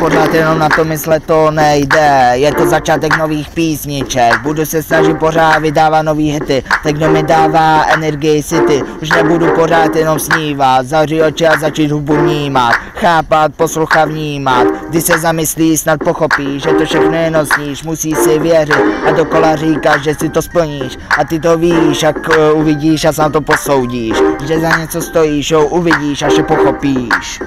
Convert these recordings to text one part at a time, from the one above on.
pořád jenom na to myslet, to nejde. Je to začátek nových písniček, budu se snažit pořád vydávat nový hity. Ten, kdo mi dává energii city, už nebudu pořád jenom snívat. Zavři oči a začít hudbu vnímat, chápat, poslouchat, vnímat. Když se zamyslí, snad pochopíš, že to všechno jenom sníš. Musí si věřit a dokola říkáš, že si to splníš. A ty to víš, jak uvidíš a sám to posoudíš. Že za něco stojíš, jo, uvidíš, až je pochopíš.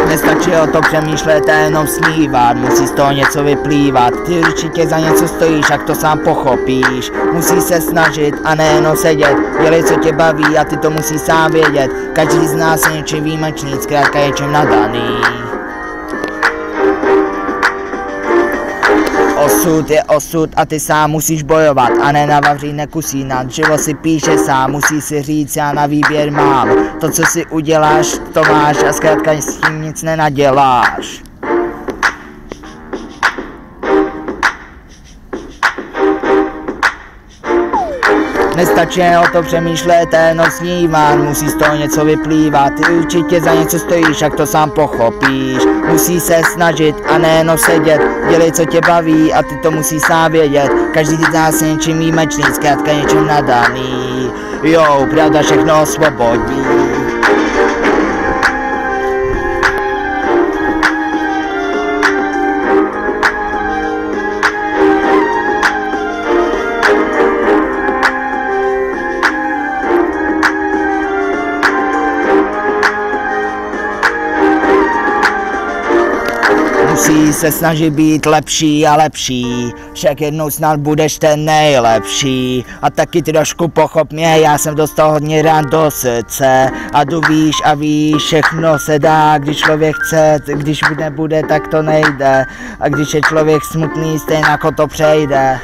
Nestačí o to přemýšlet a jenom snívat, musí z toho něco vyplývat. Ty určitě za něco stojíš, jak to sám pochopíš. Musí se snažit a nejenom sedět, dělej, co tě baví a ty to musí sám vědět. Každý z nás je něčím výjimečný, zkrátka je něčím nadaný. Osud je osud a ty sám musíš bojovat a ne na vavřínek usínat. Život si píše sám, musí si říct, já na výběr mám. To, co si uděláš, to máš a zkrátka s tím nic nenaděláš. Nestačí o to přemýšlet a jenom snívat, musí z toho něco vyplývat. Ty určitě za něco stojíš, jak to sám pochopíš. Musí se snažit a nejenom sedět, dělej, co tě baví a ty to musí sám vědět. Každý z nás je něčím výjimečný, zkrátka něčím nadaný. Jo, pravda všechno osvobodí. Musí se snažit být lepší a lepší, však jednou snad budeš ten nejlepší. A taky trošku pochop mě, já jsem dostal hodně rán do srdce. A tu víš a víš, všechno se dá, když člověk chce, když nebude, tak to nejde. A když je člověk smutný, stejně jako to přejde.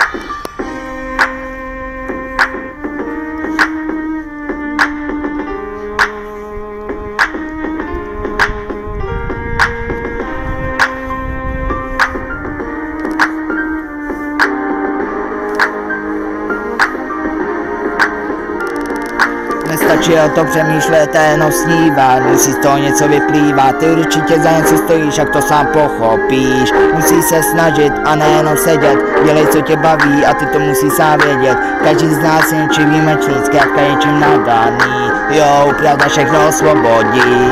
Nestačí o to přemýšlet a jenom snívat, musí z toho něco vyplývat. Ty určitě za něco stojíš, jak to sám pochopíš. Musí se snažit a nejenom sedět, dělej, co tě baví a ty to musí sám vědět. Každý z nás je něčím výjimečný, zkrátka něčím nadaný. Jo, pravda všechno osvobodí.